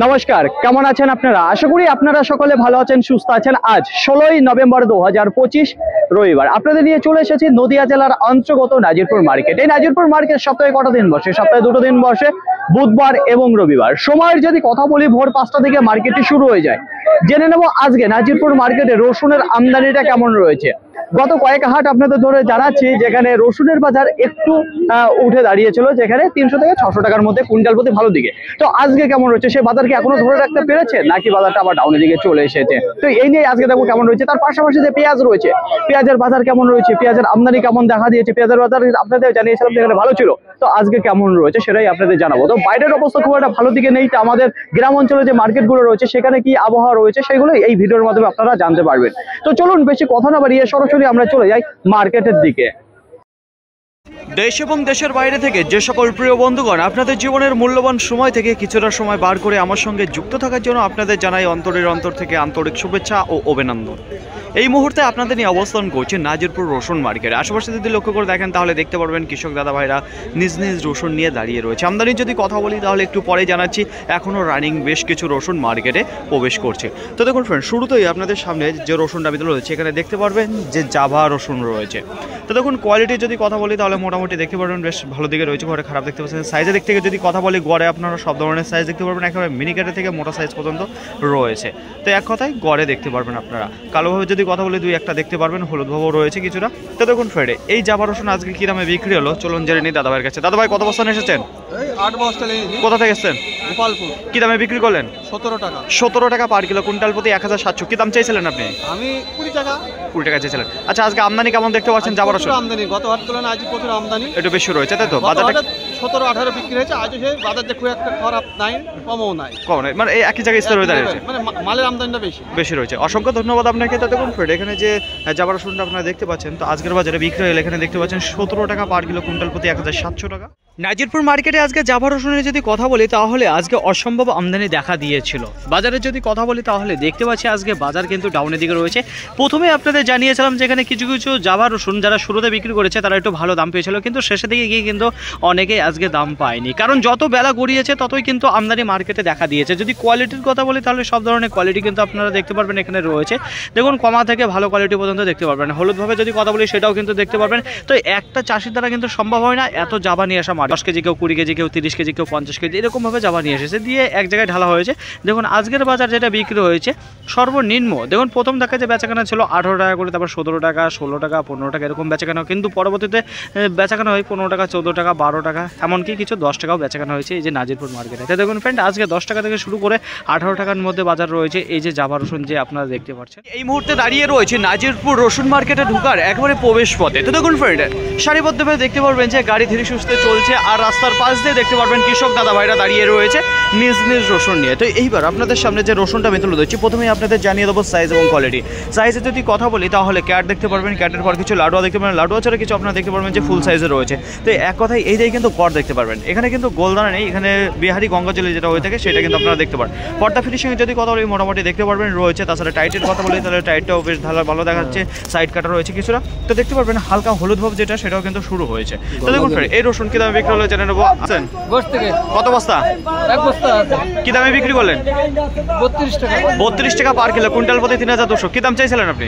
নমস্কার, কেমন আছেন আপনারা? আশা করি আপনারা সকলে ভালো আছেন, সুস্থ আছেন। আজ 16ই নভেম্বর 2025 রবিবার আপনাদের নিয়ে চলে এসেছি নদিয়া জেলার অন্তর্গত নাজিরপুর মার্কেট। এই নাজিরপুর মার্কেট সপ্তাহে কটা দিন বসে? সপ্তাহে দুটো দিন বসে, বুধবার এবং রবিবার। সময়ের যদি কথা বলি, ভোর 5টা থেকে মার্কেটটি শুরু হয়ে যায়। জেনে নেব আজকে নাজিরপুর মার্কেটে রসুনের আমদানিটা কেমন রয়েছে। গত কয়েক হাট আপনাদের ধরে জানাচ্ছি, যেখানে রসুনের বাজার একটু উঠে দাঁড়িয়েছিল, যেখানে 300 থেকে 600 টাকার মধ্যে কুইন্টাল প্রতি ভালো দিকে। তো আজকে কেমন রয়েছে, সে বাজার কি এখনো ধরে রাখতে পেরেছে, নাকি বাজারটা আবার ডাউনের দিকে চলে এসেছে? তো এই নিয়ে আজকে দেখো কেমন রয়েছে। তার পাশাপাশি যে পেঁয়াজ রয়েছে, পেঁয়াজের বাজার কেমন রয়েছে, পেঁয়াজের আমদানি কেমন দেখা দিয়েছে। পেঁয়াজের বাজার আপনাদের জানিয়েছিলাম যেখানে ভালো ছিল, তো আজকে কেমন রয়েছে সেটাই আপনাদের জানাবো। তো বাইরের অবস্থা খুব একটা ভালো দিকে নেই, তো আমাদের গ্রাম অঞ্চলে যে মার্কেটগুলো রয়েছে সেখানে কি আবহাওয়া রয়েছে সেগুলো এই ভিডিওর মাধ্যমে আপনারা জানতে পারবেন। তো চলুন বেশি কথা না বাড়িয়ে সরাসরি আমরা চলে যাই মার্কেটের দিকে। দেশ এবং দেশের বাইরে থেকে যে সকল প্রিয় বন্ধুগণ আপনাদের জীবনের মূল্যবান সময় থেকে কিছুটা সময় বার করে আমার সঙ্গে যুক্ত থাকার জন্য আপনাদের জানাই অন্তরের অন্তর থেকে আন্তরিক শুভেচ্ছা ও অভিনন্দন। এই মুহূর্তে আপনাদের নিয়ে অবস্থান করছে নাজিরপুর রসুন মার্কেট। আশেপাশে যদি লক্ষ্য করে দেখেন তাহলে দেখতে পারবেন কৃষক দাদা ভাইরা নিজ নিজ রসুন নিয়ে দাঁড়িয়ে রয়েছে। আমদানির যদি কথা বলি তাহলে একটু পরে জানাচ্ছি, এখনও রানিং বেশ কিছু রসুন মার্কেটে প্রবেশ করছে। তো দেখুন ফ্রেন্ড, শুরুতেই আপনাদের সামনে যে রসুনটা আমি রয়েছে এখানে দেখতে পারবেন যে জাভা রসুন রয়েছে। তো দেখুন কোয়ালিটি যদি কথা বলি তাহলে মোটামুটি দেখতে পারবেন বেশ ভালো দিকে রয়েছে, ঘরে খারাপ দেখতে পাচ্ছেন। সাইজের দিক থেকে যদি কথা বলি, গড়ে আপনারা সব ধরনের সাইজ দেখতে পারবেন, একেবারে মিনিকেটের থেকে মোটা সাইজ পর্যন্ত রয়েছে। তো এক কথায় গড়ে দেখতে পারবেন আপনারা। কালোভাবে যদি কথা বলি দুই একটা দেখতে পারবেন, হলুদভাবেও রয়েছে কিছুটা। তো দেখুন ফ্রেন্ড, এই জাভা রসুন আজকে কি দামে বিক্রি হলো চলুন জেনে নিই দাদা ভাইয়ের কাছে। দাদা ভাই কত বস্তা নিয়ে এসেছেন? 8 বস্তা নিয়ে। কোথা থেকে এসেছেন? গোপালপুর। কি দামে বিক্রি করলেন? 17 টাকা। 17 টাকা পার কিলো, কুইন্টাল প্রতি 1700। কি দাম চাইছিলেন আপনি? আমি 20 টাকা। 20 টাকা চাইছিলেন। আচ্ছা, আজকে আমদানি কেমন দেখতে পাচ্ছেন জাভা রসুন? আমদানি গত হাট তুলনায় আজ প্রচুর আমদানি, একটু বেশি রয়েছে তাই তো? বাজারটা 17-18 বিক্রি হয়েছে। আজ সেই বাজার যে খুব একটা খারাপ নাই, কমও নাই। কম নাই, মানে এই একই জায়গায় স্থির হয়ে দাঁড়িয়েছে, মানে মালের আমদানিটা বেশি রয়েছে। অসংখ্য ধন্যবাদ আপনাকে। তো দেখুন ফ্রেন্ড, এখানে যে জাভা রসুনটা আপনারা দেখতে পাচ্ছেন, তো আজকের বাজারে বিক্রি হলে এখানে দেখতে পাচ্ছেন 17 টাকা পার কিলো, কুইন্টাল প্রতি 1700 টাকা। নাজিরপুর মার্কেটে আজকে জাভা রসুনের যদি কথা বলি তাহলে আজকে অসম্ভব আমদানি দেখা দিয়েছিল। বাজারের যদি কথা বলি তাহলে দেখতে পাচ্ছি আজকে বাজার কিন্তু ডাউনের দিকে রয়েছে। প্রথমে আপনাদের জানিয়েছিলাম যেখানে কিছু কিছু জাভা রসুন যারা শুরুতে বিক্রি করেছে তারা একটু ভালো দাম পেয়েছিল, কিন্তু শেষের দিকে গিয়ে কিন্তু অনেকেই আজকে দাম পায়নি, কারণ যত বেলা গড়িয়েছে ততই কিন্তু আমদানি মার্কেটে দেখা দিয়েছে। যদি কোয়ালিটির কথা বলি তাহলে সব ধরনের কোয়ালিটি কিন্তু আপনারা দেখতে পারবেন এখানে রয়েছে। দেখুন কমা থেকে ভালো কোয়ালিটি পর্যন্ত দেখতে পারবেন। হলুদভাবে যদি কথা বলি সেটাও কিন্তু দেখতে পারবেন। তো একটা চাষির দ্বারা কিন্তু সম্ভব হয় না এত জাভা নিয়ে আসা। 10 কেজি, কেউ 20 কেজি, কেউ 30 কেজি, কেউ 50 কেজি, এরকমভাবে জাভা নিয়ে এসেছে, দিয়ে এক জায়গায় ঢালা হয়েছে। দেখুন আজকের বাজার যেটা বিক্রি হয়েছে সর্বনিম্ন, দেখুন প্রথম দেখা যে বেচাকেনা ছিল 18 টাকা করে, তারপর 17 টাকা, 16 টাকা, 15 টাকা এরকম বেচাকেনা, কিন্তু পরবর্তীতে বেচাকেনা হয় 15 টাকা, 14 টাকা, 12 টাকা, এমনকি কিছু 10 টাকাও বেচাকেনা হয়েছে এই যে নাজিরপুর মার্কেটে। তো দেখুন ফ্রেন্ড, আজকে 10 টাকা থেকে শুরু করে 18 টাকার মধ্যে বাজার রয়েছে এই যে জাভা রসুন যে আপনারা দেখতে পাচ্ছেন। এই মুহূর্তে দাঁড়িয়ে রয়েছে নাজিরপুর রসুন মার্কেটে ঢোকার একেবারে প্রবেশ পথে। তো দেখুন ফ্রেন্ড, সারিবদ্ধভাবে দেখতে পারবেন যে গাড়ি ধীরে সুস্থে চলছে, আর রাস্তার পাশ দিয়ে দেখতে পারবেন কৃষক দাদা ভাইরা দাঁড়িয়ে রয়েছে নিজ নিজ রসুন নিয়ে। তো এইবার আপনাদের সামনে যে রসুনটা আমি তুলে ধরছি, প্রথমেই আপনাদের জানিয়ে দেবো সাইজ এবং কোয়ালিটি। সাইজে যদি কথা বলি তাহলে ক্যাট দেখতে পারবেন, ক্যাটের পর কিছু লাডুয়া দেখতে পারবেন, লাডুয়া ছাড়া কিছু আপনারা দেখতে পারবেন যে ফুল সাইজে রয়েছে। তো এক কথায় এই দিয়ে কিন্তু গড় দেখতে পারবেন। এখানে কিন্তু গোলদানা নেই, এখানে বিহারি গঙ্গাজলি যেটা হয়ে থাকে সেটা কিন্তু আপনারা দেখতে পারেন। পর্দা ফিনিশিংয়ে যদি কথা বলি মোটামুটি দেখতে পারবেন রয়েছে। তাছাড়া টাইটের কথা বলি তাহলে টাইটটাও বেশ ভালো দেখাচ্ছে, সাইড কাটা রয়েছে কিছুটা। তো দেখতে পারবেন হালকা হলুদ ভাব যেটা সেটাও কিন্তু শুরু হয়েছে। তো দেখুন এই রসুন কি দামে বিক্রি হলো জেনে নেবো। আছেন কত বস্তা? 1 বস্তা। কি দামে বিক্রি করলেন? 32 টাকা। 32 টাকা পার কিলো, কুইন্টাল প্রতি 3200। কি দাম চাইছিলেন আপনি?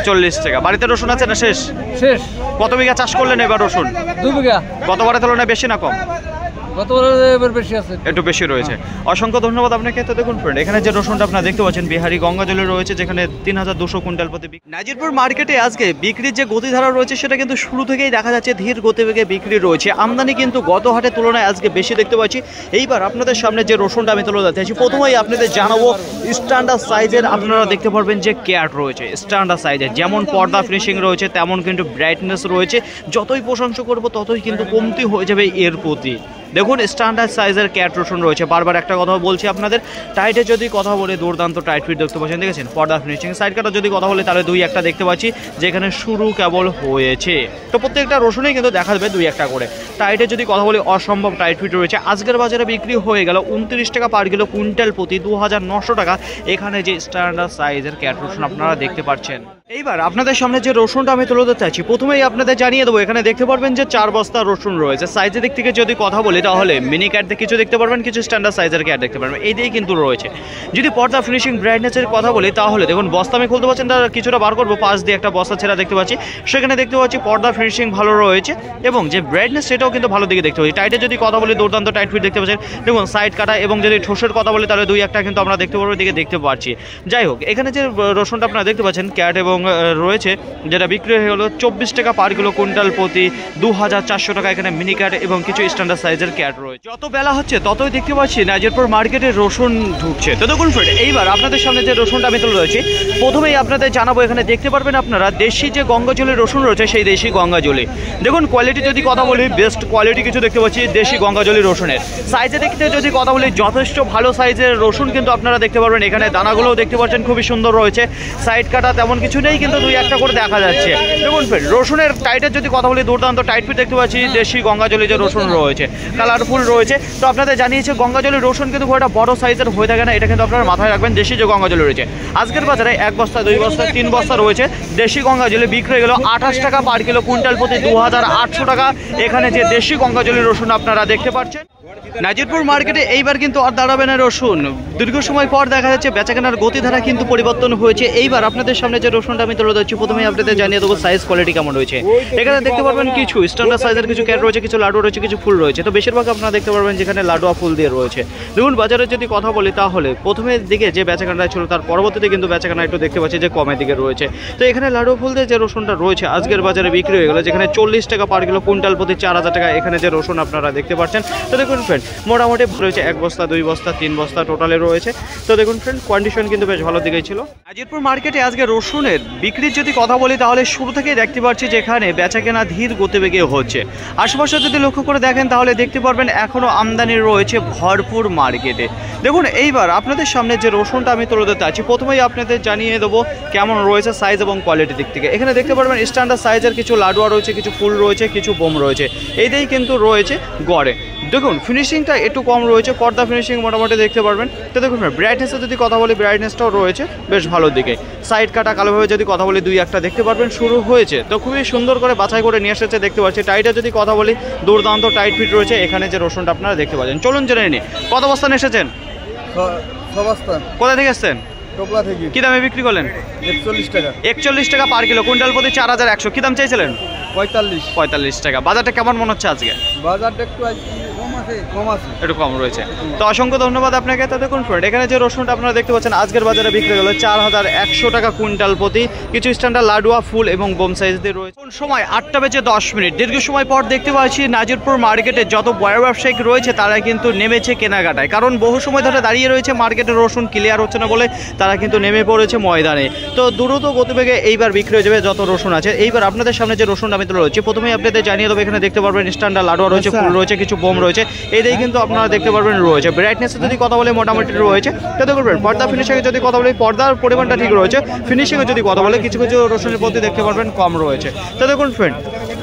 40 টাকা। বাড়িতে রসুন আছে না শেষ? কত বিঘা চাষ করলেন এবার রসুন? 2 বিঘা। গতবারের তুলনায় বেশি না কম? একটু বেশি রয়েছে। অসংখ্য ধন্যবাদ আপনাকে। তো দেখুন ফ্রেন্ড, এখানে যে রসুনটা আপনারা দেখতে পাচ্ছেন বিহারি গঙ্গাজলে রয়েছে, যেখানে 3200 কুইন্টাল প্রতি। নাজিরপুর মার্কেটে আজকে বিক্রির যে গতিধারা রয়েছে সেটা কিন্তু শুরু থেকেই দেখা যাচ্ছে ধীর গতিবেগে বিক্রি রয়েছে। আমদানি কিন্তু গত হাটের তুলনায় আজকে বেশি দেখতে পাচ্ছি। এইবার আপনাদের সামনে যে রসুনটা আমি তুলে ধরতে চাইছি, প্রথমেই আপনাদের জানাবো স্ট্যান্ডার্ড সাইজের আপনারা দেখতে পারবেন যে ক্যাট রয়েছে স্ট্যান্ডার্ড সাইজের। যেমন পর্দা ফিনিশিং রয়েছে তেমন কিন্তু ব্রাইটনেস রয়েছে। যতই প্রশংসা করবো ততই কিন্তু কমতি হয়ে যাবে এর প্রতি। দেখুন স্ট্যান্ডার্ড সাইজের ক্যাট রসুন রয়েছে। বারবার একটা কথা বলছি আপনাদের, টাইটে যদি কথা বলে দুর্দান্ত টাইট ফিট দেখতে পাচ্ছেন, দেখেছেন পর্দা ফিনিশিং। সাইড কাটা যদি কথা বলে তাহলে 2-1টা দেখতে পাচ্ছি যেখানে শুরু কেবল হয়েছে। তো প্রত্যেকটা রসুনেই কিন্তু দেখা যাবে 2-1টা করে। টাইটে যদি কথা বলি অসম্ভব টাইট ফিট রয়েছে। আজকের বাজারে বিক্রি হয়ে গেল 29 টাকা পার কিলো, কুইন্টাল প্রতি 2900 টাকা। এখানে যে স্ট্যান্ডার্ড সাইজের ক্যাট রসুন আপনারা দেখতে পাচ্ছেন। এইবার আপনাদের সামনে যে রসুনটা আমি তুলে ধরতে চাইছি, প্রথমেই আপনাদের জানিয়ে দেবো এখানে দেখতে পারবেন যে 4 বস্তা রসুন রয়েছে। সাইজের দিক থেকে যদি কথা বলি তাহলে মিনি ক্যাট কিছু দেখতে পারবেন, কিছু স্ট্যান্ডার্ড সাইজের ক্যাট দেখতে পারবেন, এই দিয়েই কিন্তু রয়েছে। যদি পর্দা ফিনিশিং ব্রাইটনেসের কথা বলি তাহলে দেখুন বস্তা আমি খুলতে পারছেন, তার কিছুটা বার করবো, পাশ দিয়ে একটা বস্তা ছেঁড়া দেখতে পাচ্ছি, সেখানে দেখতে পাচ্ছি পর্দা ফিনিশিং ভালো রয়েছে এবং যে ব্রাইটনেস সেটাও কিন্তু ভালো দিকে দেখতে পাচ্ছি। টাইটে যদি কথা বলি দুর্দান্ত টাইট ফিট দেখতে পাচ্ছেন, দেখুন সাইড কাটা এবং যদি ঠোসের কথা বলি তাহলে দুই একটা কিন্তু আমরা দেখতে পারবো, দিকে দেখতে পাচ্ছি। যাই হোক, এখানে যে রসুনটা আপনারা দেখতে পাচ্ছেন ক্যাট এবং রয়েছে, যেটা বিক্রি হয়ে হলো 24 টাকা পার কিলো, কুইন্টাল প্রতি 2400 টাকা। এখানে মিনি ক্যাট এবং কিছু স্ট্যান্ডার্ড সাইজের ক্যাট রয়েছে। যত বেলা হচ্ছে ততই দেখতে পাচ্ছি নাজিরপুর মার্কেটে রসুন ঢুকছে। তো দেখুন ফ্রেন্ড, এইবার আপনাদের সামনে যে রসুনটা আমি তুলে রয়েছি, প্রথমেই আপনাদের জানাবো এখানে দেখতে পারবেন আপনারা দেশি যে গঙ্গাজলের রসুন রয়েছে, সেই দেশি গঙ্গাজলি। দেখুন কোয়ালিটি যদি কথা বলি, বেস্ট কোয়ালিটি কিছু দেখতে পাচ্ছি দেশি গঙ্গাজলি রসুনের। সাইজে দেখতে যদি কথা বলি, যথেষ্ট ভালো সাইজের রসুন কিন্তু আপনারা দেখতে পারবেন। এখানে দানাগুলোও দেখতে পাচ্ছেন খুবই সুন্দর রয়েছে, সাইড কাটা তেমন কিছু নেই, কিন্তু দুই একটা করে দেখা যাচ্ছে। দেখুন ফ্রেন্ড, রসুনের টাইটের যদি কথা বলি, দুর্দান্ত টাইট ফিট দেখতে পাচ্ছি দেশি গঙ্গাজলি যে রসুন রয়েছে, কালারফুল রয়েছে। তো আপনাদের জানিয়েছে গঙ্গাজলি রসুন কিন্তু খুব একটা বড় সাইজের হয়ে থাকে না, এটা কিন্তু আপনারা মাথায় রাখবেন। দেশি যে গঙ্গাজলি রয়েছে, আজকের বাজারে 1 বস্তা 2 বস্তা 3 বস্তা রয়েছে দেশি গঙ্গাজলি, বিক্রি হয়ে গেল 28 টাকা পার কিলো, কুইন্টাল প্রতি 2800 টাকা। এখানে যে দেশি গঙ্গাজলি রসুন আপনারা দেখতে পাচ্ছেন নাজিরপুর মার্কেটে, এইবার কিন্তু আর দাঁড়াবে না রসুন। দীর্ঘ সময় পর দেখা যাচ্ছে বেচাকেনার গতিধারা কিন্তু পরিবর্তন হয়েছে। এইবার আপনাদের সামনে যে রসুনটা আমি তুলে ধরছি, প্রথমেই আপনাদের জানিয়ে দেবো সাইজ কোয়ালিটি কেমন রয়েছে। এখানে দেখতে পারবেন কিছু স্ট্যান্ডার্ড সাইজের কিছু ক্যাট রয়েছে, কিছু লাডু রয়েছে, কিছু ফুল রয়েছে। তো বেশিরভাগ আপনারা দেখতে পারবেন যেখানে লাডুয়া ফুল দিয়ে রয়েছে। দেখুন বাজারের যদি কথা বলি তাহলে প্রথমের দিকে যে বেচাকেনা ছিল তার পরবর্তীতে কিন্তু বেচাকেনা একটু দেখতে পাচ্ছি যে কমের দিকে রয়েছে। তো এখানে লাডুয়া ফুল দিয়ে যে রসুনটা রয়েছে আজকের বাজারে বিক্রি হয়ে গেল, যেখানে 40 টাকা পার কিলো, কুইন্টাল প্রতি 4000 টাকা। এখানে যে রসুন আপনারা দেখতে পাচ্ছেন, তো দেখুন ফ্রেন্ড মোটামুটি রয়েছে 1 বস্তা 2 বস্তা 3 বস্তা টোটালে রয়েছে। তো দেখুন ফ্রেন্ড কন্ডিশন কিন্তু বেশ ভালো দিকেই ছিল। নাজিরপুর মার্কেটে আজকে রসুনের বিক্রির যদি কথা বলি তাহলে শুরু থেকেই দেখতে পাচ্ছি যে এখানে বেচাকেনা ধীর গতিবেগে হচ্ছে। আশেপাশে যদি লক্ষ্য করে দেখেন তাহলে দেখতে পারবেন এখনও আমদানি রয়েছে ভরপুর মার্কেটে। দেখুন এইবার আপনাদের সামনে যে রসুনটা আমি তুলে ধরতে আছি, প্রথমেই আপনাদের জানিয়ে দেবো কেমন রয়েছে সাইজ এবং কোয়ালিটির দিক থেকে। এখানে দেখতে পারবেন স্ট্যান্ডার্ড সাইজের কিছু লাডুয়া রয়েছে, কিছু ফুল রয়েছে, কিছু বোম রয়েছে, এই দিয়েই কিন্তু রয়েছে গড়ে। দেখুন ফিনিশিংটা একটু কম রয়েছে, পর্দা ফিনিশিং মোটামুটি দেখতে পারবেন। তো দেখুন ব্রাইটনেসের যদি কথা বলি, ব্রাইটনেসটাও রয়েছে বেশ ভালো দিকে। সাইড কাটা কালোভাবে যদি কথা বলি, দুই একটা দেখতে পারবেন শুরু হয়েছে। তো খুবই সুন্দর করে বাছাই করে নিয়ে এসেছে দেখতে পাচ্ছি। টাইটে যদি কথা বলি, দুর্দান্ত টাইট ফিট রয়েছে। এখানে যে রসুনটা আপনারা দেখতে পাচ্ছেন, চলুন জেনে নিই কত বস্তা নিয়ে এসেছেন, কোথা থেকে এসেছেন, কি দামে বিক্রি করলেন? 41 টাকা। 41 টাকা পার কিলো, কুইন্টাল প্রতি 4100। কি দাম চাইছিলেন? 45 টাকা। বাজারটা কেমন মনে হচ্ছে আজকে? বাজারটা একটু কম আছে। একটু কম রয়েছে। তো অসংখ্য ধন্যবাদ আপনাকে। তো দেখুন ফ্রেন্ড, এখানে যে রসুনটা আপনারা দেখতে পাচ্ছেন আজকের বাজারে বিক্রি হলো 4100 টাকা কুইন্টাল প্রতি। কিছু স্ট্যান্ডার্ড লাডুয়া ফুল এবং বোম সাইজ দিয়ে রয়েছে। কোন সময় 8টা বেজে 10 মিনিট, দীর্ঘ সময় পর দেখতে পাচ্ছি নাজিরপুর মার্কেটে যত বড় ব্যবসায়িক রয়েছে তারা কিন্তু নেমেছে কেনাকাটায়। কারণ বহু সময় ধরে দাঁড়িয়ে রয়েছে মার্কেটে, রসুন ক্লিয়ার হচ্ছে না বলে তারা কিন্তু নেমে পড়েছে ময়দানে। তো দ্রুত গতিবেগে এইবার বিক্রি হয়ে যাবে যত রসুন আছে। এইবার আপনাদের সামনে যে রসুনটা আমি তুলে রয়েছে, প্রথমেই আপনাদের জানিয়ে দেবো এখানে দেখতে পারবেন স্ট্যান্ডার্ড লাডুয়া রয়েছে, ফুল রয়েছে, কিছু বোম রয়েছে, এই দিকে কিন্তু আপনারা দেখতে পারবেন রয়েছে। ব্রাইটনেসে যদি কথা বলে মোটামুটি রয়েছে। তো দেখুন পর্দা ফিনিশিংয়ে যদি কথা বলি, পর্দার পরিমাণটা ঠিক রয়েছে। ফিনিশিংয়ে যদি কথা বলে, কিছু কিছু রসুনের প্রতি দেখতে পারবেন কম রয়েছে। তো দেখুন ফ্রেন্ড,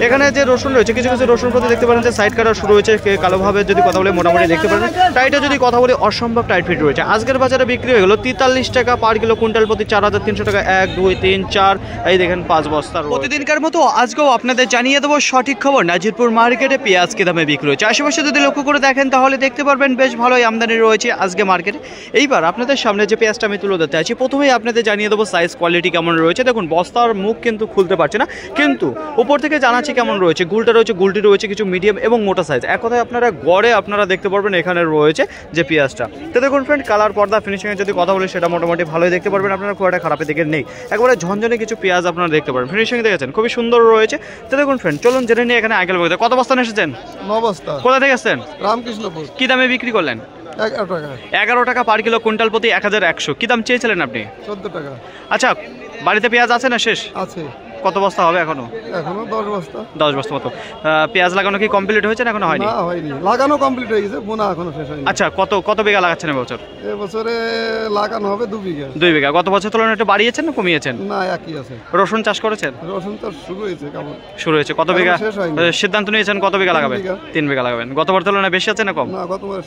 এখানে যে রসুন রয়েছে, কিছু কিছু রসুন প্রতি দেখতে পারেন যে সাইড কাটা শুরু হয়েছে, কালোভাবে যদি কথা বলে মোটামুটি দেখতে পারবেন। টাইটে যদি কথা বলি, অসম্ভব টাইট ফিট রয়েছে। আজকের বাজারে বিক্রি হয়ে গেল 43 টাকা পার কিলো, কুইন্টাল প্রতি 4300 টাকা। 1 2 3 4, এই দেখেন 5 বস্তা। প্রতিদিনকার মতো আজকেও আপনাদের জানিয়ে দেবো সঠিক খবর। নাজিরপুর মার্কেটে পেঁয়াজ কি দামে বিক্রি হচ্ছে। আশেপাশে যদি লক্ষ্য করে দেখেন তাহলে দেখতে পারবেন বেশ ভালোই আমদানি রয়েছে আজকে মার্কেটে। এইবার আপনাদের সামনে যে পেঁয়াজটা আমি তুলে ধরতে আছি, প্রথমেই আপনাদের জানিয়ে দেবো সাইজ কোয়ালিটি কেমন রয়েছে। দেখুন বস্তার মুখ কিন্তু খুলতে পারছে না, কিন্তু উপর থেকে জানাচ্ছি কেমন রয়েছে। গুলটা রয়েছে, গুলটি রয়েছে, কিছু মিডিয়াম এবং মোটা সাইজ। এক কথায় আপনারা গড়ে আপনারা দেখতে পারবেন এখানে রয়েছে যে পেঁয়াজটা। তো দেখুন ফ্রেন্ড, কালার, পর্দা, ফিনিশিংয়ে যদি কথা বলি সেটা মোটামুটি ভালোই দেখতে পারবেন আপনারা, খুব একটা খারাপের দিকে নেই। একবারে ঝনঝনে কিছু পেঁয়াজ আপনারা দেখতে পারেন, ফিনিশিং দেখেছেন খুবই সুন্দর রয়েছে। তো দেখুন ফ্রেন্ড, চলুন জেনে নিয়ে এখানে আগে বলতে কত বস্তা এসেছেন? 9 বস্তা। কোথা থেকে এসেছেন? রামকৃষ্ণপুর। কি দামে বিক্রি করলেন? 11 টাকা। 11 টাকা পার কিলো, কুইন্টাল প্রতি 1100। কি দাম চেয়েছিলেন আপনি? 14 টাকা। আচ্ছা, বাড়িতে পেঁয়াজ আছে না শেষ? আছে। কত বস্তা হবে এখনো? এখনো 10 বস্তা। 10 বস্তা মতো। পেঁয়াজ লাগানো কি কমপ্লিট হয়েছে না এখনো হয়নি? না, হয়নি। লাগানো কমপ্লিট হয়ে গেছে, বোনা এখনো শেষ হয়নি। আচ্ছা, কত বিঘা লাগাচ্ছেন এবছর? এবছরে লাগানো হবে 2 বিঘা। 2 বিঘা। গত বছর তুলনায় একটু বাড়িয়েছেন না কমিয়েছেন? না, একই আছে। রসুন চাষ করেছেন? রসুন তো শুরু হয়েছে কেবল। শুরু হয়েছে। কত বিঘা সিদ্ধান্ত নিয়েছেন? কত বিঘা লাগাবেন? 3 বিঘা লাগাবেন। গতবার তুলনায় বেশি আছে না কম? না, গতবার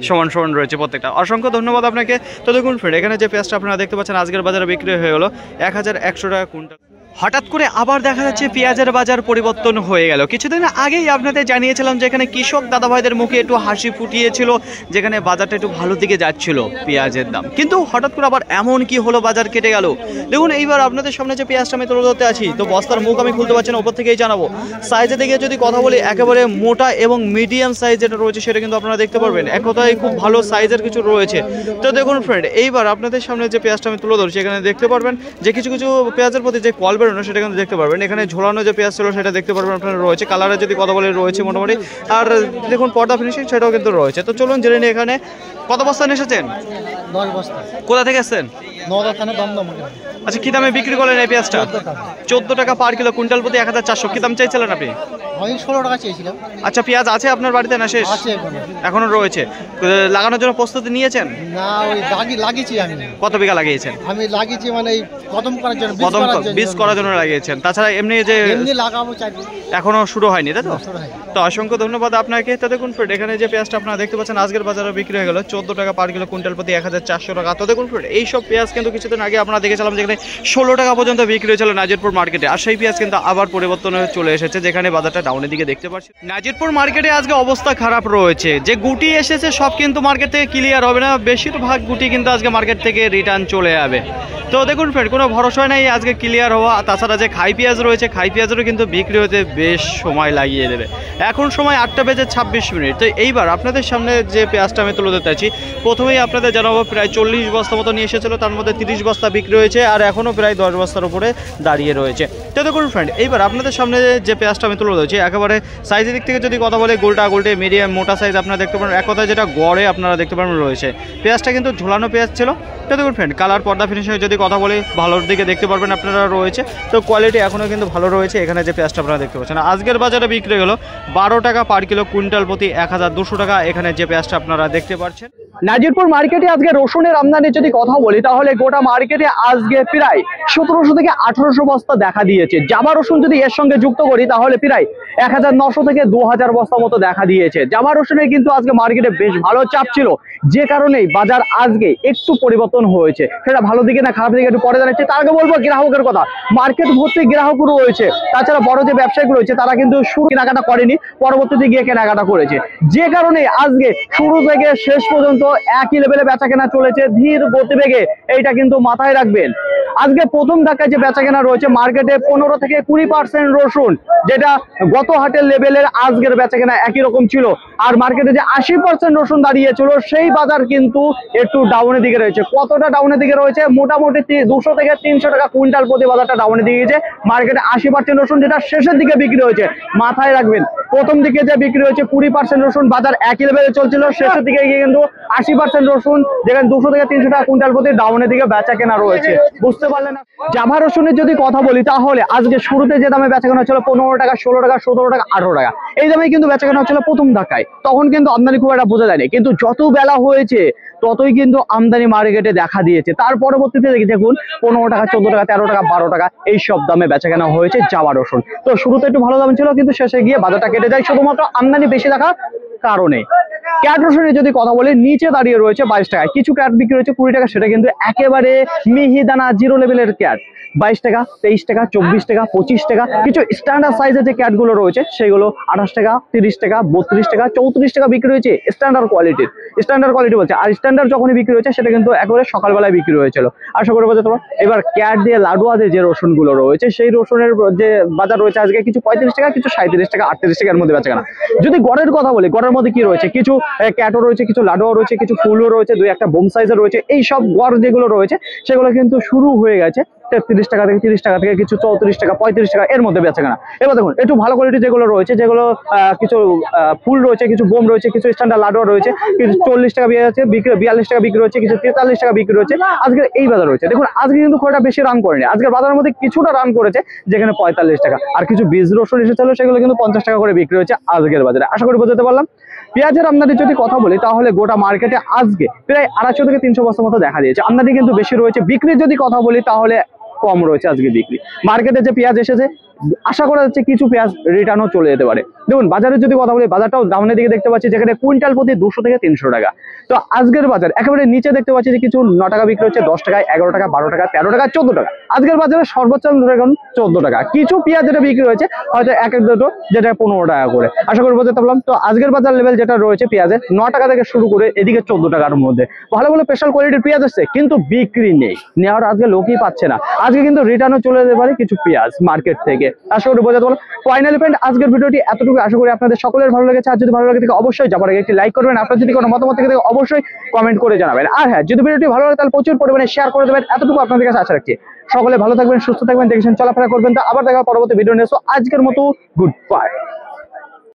সমান সমান রয়েছে প্রত্যেকটা। অসংখ্য ধন্যবাদ আপনাকে। তো দেখুন ফ্রেন্ড, এখানে যে পেঁয়াজটা আপনারা দেখতে পাচ্ছেন আজকের বাজারে বিক্রি হয়ে গেল 1100 টাকা কুইন্টাল। হঠাৎ করে আবার দেখা যাচ্ছে পেঁয়াজের বাজার পরিবর্তন হয়ে গেল। কিছুদিন আগেই আপনাদের জানিয়েছিলাম যে এখানে কৃষক দাদাভাইদের মুখে একটু হাসি ফুটিয়েছিল, যেখানে বাজারটা একটু ভালো দিকে যাচ্ছিল পেঁয়াজের দাম, কিন্তু হঠাৎ করে আবার এমন কি হলো, বাজার কেটে গেল। দেখুন এইবার আপনাদের সামনে যে পেঁয়াজটা আমি তুলে ধরতে আছি, তো বস্তার মুখ আমি খুলতে পারছি না, ওপর থেকেই জানাবো। সাইজে দিকে যদি কথা বলি, একেবারে মোটা এবং মিডিয়াম সাইজ যেটা রয়েছে সেটা কিন্তু আপনারা দেখতে পারবেন। এক কথায় খুব ভালো সাইজের কিছু রয়েছে। তো দেখুন ফ্রেন্ড, এইবার আপনাদের সামনে যে পেঁয়াজটা আমি তুলে ধরছি, এখানে দেখতে পারবেন যে কিছু কিছু পেঁয়াজের প্রতি যে কল বেরোনো সেটা কিন্তু দেখতে পারবেন। এখানে ঝোলানো যে পেঁয়াজ ছিল সেটা দেখতে পারবেন আপনারা রয়েছে। কালারের যদি কথা বলে রয়েছে মোটামুটি, আর দেখুন পর্দা ফিনিশিং সেটাও কিন্তু রয়েছে। তো চলুন জেনে নিই এখানে কত বস্তা নিয়ে এসেছেন। 10 বস্তা। কোথা থেকে এসেছেন? নওদা থানা দমদম। আচ্ছা, কি দামে বিক্রি করলেন এই পেঁয়াজটা? 14 টাকা পার কিলো, কুইন্টাল প্রতি 1400। কি দাম চাইছিলেন আপনি? আমি 16 টাকা চেয়েছিলাম। আচ্ছা, পেঁয়াজ আছে আপনার বাড়িতে না শেষ? আছে এখনো। এখনো রয়েছে। লাগানোর জন্য প্রস্তুতি নিয়েছেন? না, ওই লাগিয়েছি আমি। কত বিঘা লাগিয়েছেন? আমি লাগিয়েছি মানে এই কদম করার জন্য, কদম বীজ করার জন্য লাগিয়েছেন। তাছাড়া এমনি যে এমনি লাগাবো চাইবো। এখনো শুরু হয়নি, তাই তো? শুরু হয়নি। তো অসংখ্য ধন্যবাদ আপনাকে। তো দেখুন ফ্রেন্ড, এখানে যে পেঁয়াজটা আপনারা দেখতে পাচ্ছেন আজকের বাজারে বিক্রি হয়ে গেল 14 টাকা পার কিলো, কুইন্টাল প্রতি 1400 টাকা। তো দেখুন ফ্রেন্ড, এইসব পেঁয়াজ কিন্তু কিছুদিন আগে আপনারা দেখেছিলাম যেখানে 16 টাকা পর্যন্ত বিক্রি হয়েছিল নাজিরপুর মার্কেটে, আর সেই পেঁয়াজ কিন্তু আবার পরিবর্তন হয়ে চলে এসেছে, যেখানে বাজারটা ডাউনের দিকে দেখতে পাচ্ছি। নাজিরপুর মার্কেটে আজকে অবস্থা খারাপ রয়েছে। যে গুটি এসেছে সব কিন্তু মার্কেট থেকে ক্লিয়ার হবে না, বেশিরভাগ গুটি কিন্তু আজকে মার্কেট থেকে রিটার্ন চলে যাবে। তো দেখুন ফ্রেন্ড, কোনো ভরসা নেই আজকে ক্লিয়ার হওয়া। তাছাড়া যে খাই পেঁয়াজ রয়েছে, খাই পেঁয়াজেরও কিন্তু বিক্রি হতে বেশ সময় লাগিয়ে দেবে। এখন সময় 8টা বেজে 26 মিনিট। তো এইবার আপনাদের সামনে যে পেঁয়াজটা আমি তুলে ধরতে চাইছি, প্রথমেই আপনাদের জানাবো প্রায় 40 বস্তা মতো নিয়ে এসেছিল, তার মধ্যে 30 বস্তা বিক্রি হয়েছে, আর এখনও প্রায় 10 বস্তার উপরে দাঁড়িয়ে রয়েছে। তো দেখুন ফ্রেন্ড, এইবার আপনাদের সামনে যে পেঁয়াজটা আমি তুলে ধরছি, একেবারে সাইজের দিক থেকে যদি কথা বলে, গোলটা গোলটে মিডিয়াম মোটা সাইজ আপনারা দেখতে পারেন। এক কথায় যেটা গড়ে আপনারা দেখতে পারেন রয়েছে। পেঁয়াজটা কিন্তু ঝোলানো পেঁয়াজ ছিল। তো দেখুন ফ্রেন্ড, কালার পর্দা ফিনিশিংয়ে যদি কথা বলি, ভালোর দিকে দেখতে পারবেন আপনারা রয়েছে। তো কোয়ালিটি এখনও কিন্তু ভালো রয়েছে। এখানে যে পেঁয়াজটা আপনারা দেখতে পাচ্ছেন আজকের বাজারে বিক্রি হলো 12 টাকা পার কিলো, কুইন্টাল প্রতি 1200 টাকা। এখানে যে পেঁয়াজটা আপনারা দেখতে পাচ্ছেন। নাজিরপুর মার্কেটে আজকে রসুনের আমদানির যদি কথা বলি, তাহলে গোটা মার্কেটে আজকে প্রায় 1700 থেকে 1800 বস্তা দেখা দিয়েছে। জামা রসুন যদি এর সঙ্গে যুক্ত করি, তাহলে প্রায় 1900 থেকে 2000 বস্তা মতো দেখা দিয়েছে। জামা রসুনের কিন্তু আজকে মার্কেটে বেশ ভালো চাপ ছিল, যে কারণেই বাজার আজকে একটু পরিবর্তন হয়েছে। সেটা ভালো দিকে না খারাপ দিকে একটু পরে জানাচ্ছি। তার আগে বলবো গ্রাহকের কথা, মার্কেট ভর্তি গ্রাহক রয়েছে। তাছাড়া বড় যে ব্যবসায়িক রয়েছে তারা কিন্তু শুরু কেনাকাটা করেনি, পরবর্তীতে গিয়ে কেনাকাটা করেছে, যে কারণে আজকে শুরু থেকে শেষ পর্যন্ত একই লেভেলে বেচা কেনা চলেছে ধীর গতিবেগে। এইটা কিন্তু মাথায় রাখবেন। আজকে প্রথম ধাক্কায় যে বেচা কেনা রয়েছে মার্কেটে 15 থেকে 20% রসুন, যেটা গত হাটের লেভেলের আজকের বেচা কেনা একই রকম ছিল। আর মার্কেটে যে 80% রসুন দাঁড়িয়েছিল, সেই বাজার কিন্তু একটু ডাউনের দিকে রয়েছে। কতটা ডাউনের দিকে রয়েছে? মোটামুটি 200 থেকে 300 টাকা কুইন্টাল প্রতি বাজারটা ডাউনের দিকে গেছে। মার্কেটে 80% রসুন যেটা শেষের দিকে বিক্রি হয়েছে। মাথায় রাখবেন, প্রথম দিকে যে বিক্রি হয়েছে 20% রসুন, বাজার একই লেভেলে চলছিল, শেষের দিকে গিয়ে কিন্তু 80% রসুন, যেখানে 200 থেকে 300 টাকা কুইন্টাল প্রতি ডাউনের দিকে বেচা কেনা রয়েছে। বুঝতে পারলেন না? জামা রসুনের যদি কথা বলি, তাহলে আজকে শুরুতে যে দামে বেচা কেনা হচ্ছিল 15 টাকা, 16 টাকা, 17 টাকা, 18 টাকা, এই দামে কিন্তু বেচা কেনা হচ্ছিল প্রথম ধাক্কায়। তখন কিন্তু আমদানি খুব একটা বোঝা যায়নি, কিন্তু যত বেলা হয়েছে ততই কিন্তু আমদানি মার্কেটে দেখা দিয়েছে। তার পরবর্তীতে দেখুন 15 টাকা, 14 টাকা, 13 টাকা, 12 টাকা এই সব দামে বেচা কেনা হয়েছে জামা রসুন। তো শুরুতে একটু ভালো দাম ছিল, কিন্তু শেষে গিয়ে বাজারটা কেটে যায় শুধুমাত্র আমদানি বেশি থাকার কারণে। ক্যাট রসুনের যদি কথা বলি, নিচে দাঁড়িয়ে রয়েছে 22 টাকা। কিছু ক্যাট বিক্রি হয়েছে 20 টাকা, সেটা কিন্তু একেবারে মিহিদানা জিরো লেভেলের ক্যাট। 22 টাকা, 23 টাকা, 24 টাকা, 25 টাকা। কিছু স্ট্যান্ডার্ড সাইজের যে ক্যাটগুলো রয়েছে সেগুলো 28 টাকা, 30 টাকা, 32 টাকা, 34 টাকা বিক্রি হয়েছে স্ট্যান্ডার্ড কোয়ালিটির। স্ট্যান্ডার্ড কোয়ালিটি বলছে, আর স্ট্যান্ডার্ড যখনই বিক্রি হয়েছে সেটা কিন্তু একেবারে সকালবেলায় বিক্রি হয়েছিল। আশা করি বোঝাতে পারো। এবার ক্যাট দিয়ে লাডুয়া দিয়ে যে রসুনগুলো রয়েছে, সেই রসুনের যে বাজার রয়েছে আজকে কিছু 35 টাকা, কিছু 37 টাকা, 38 টাকার মধ্যে বেচা কেনা। যদি গড়ের কথা বলি, গড়ের মধ্যে কি রয়েছে? কিছু ক্যাটও রয়েছে, কিছু লাডুয়া রয়েছে, কিছু ফুলও রয়েছে, 2-1টা বোম সাইজের রয়েছে। এই সব গড় যেগুলো রয়েছে সেগুলো কিন্তু শুরু হয়ে গেছে 33 টাকা থেকে, 30 টাকা থেকে, কিছু 34 টাকা, 35 টাকা এর মধ্যে বেচা কেনা। এবার দেখুন একটু ভালো কোয়ালিটি যেগুলো রয়েছে, যেগুলো কিছু ফুল রয়েছে, কিছু বোম রয়েছে, কিছু স্ট্যান্ডার্ড লাডুয়া রয়েছে, কিছু 40 টাকা বিক্রি, 42 টাকা বিক্রি হচ্ছে, কিছু 43 টাকা বিক্রি হচ্ছে। আজকে এই বাজার রয়েছে। দেখুন আজকে কিন্তু খুব একটা বেশি রান করেনি। আজকের বাজারের মধ্যে কিছুটা রান করেছে, যেখানে 45 টাকা। আর কিছু বীজ রসুন এসেছিল, সেগুলো কিন্তু 50 টাকা করে বিক্রি হয়েছে আজকের বাজারে। আশা করি বোঝাতে পারলাম। পেঁয়াজের আমদানির যদি কথা বলি, তাহলে গোটা মার্কেটে আজকে প্রায় 250 থেকে 300 বস্তার মতো দেখা দিয়েছে। আমদানি কিন্তু বেশি রয়েছে। বিক্রির যদি কথা বলি, তাহলে কম রয়েছে আজকে বিক্রি। মার্কেটে যে পেঁয়াজ এসেছে আশা করা যাচ্ছে কিছু পেঁয়াজ রিটার্নও চলে যেতে পারে। দেখুন বাজারের যদি কথা বলি, বাজারটাও ডাউনের দিকে দেখতে পাচ্ছি, যেখানে কুইন্টাল প্রতি 200 থেকে 300 টাকা। তো আজকের বাজার একেবারে নিচে দেখতে পাচ্ছি যে কিছু 9 টাকা বিক্রি হচ্ছে, 10 টাকায়, 11 টাকা, 12 টাকা, 13 টাকা, 14 টাকা। আজকের বাজারে সর্বোচ্চ ধরে এখন 14 টাকা। কিছু পেঁয়াজ যেটা বিক্রি হয়েছে হয়তো এক দুটো, যেটা 15 টাকা করে। আশা করি বোঝাতে পারলাম। তো আজকের বাজার লেভেল যেটা রয়েছে পেঁয়াজের 9 টাকা থেকে শুরু করে এদিকে 14 টাকার মধ্যে ভালো ভালো স্পেশাল কোয়ালিটির পেঁয়াজ আসছে, কিন্তু বিক্রি নেই, নেওয়ার আজকে লোকই পাচ্ছে না। আজকে কিন্তু রিটার্নও চলে যেতে পারে কিছু পেঁয়াজ মার্কেট থেকে। আশা করি বোঝাতে পারলাম। ফাইনালি ফ্রেন্ড, আজকের ভিডিওটি এতটুকু। আশা করি আপনাদের সকলের ভালো লেগেছে। আর যদি ভালো লাগে থাকে অবশ্যই যাবার আগে একটি লাইক করবেন। আপনার যদি কোনো মতামত থেকে অবশ্যই কমেন্ট করে জানাবেন। আর হ্যাঁ, যদি ভিডিওটি ভালো লাগে তাহলে প্রচুর পরিমাণে শেয়ার করে দেবেন। এতটুকু আপনাদের কাছে আশা রাখছি। সকলে ভালো থাকবেন, সুস্থ থাকবেন, দেখেছেন চলাফেরা করবেন। তা আবার দেখা পরবর্তী ভিডিও নিয়ে। আজকের মতো গুড বাই।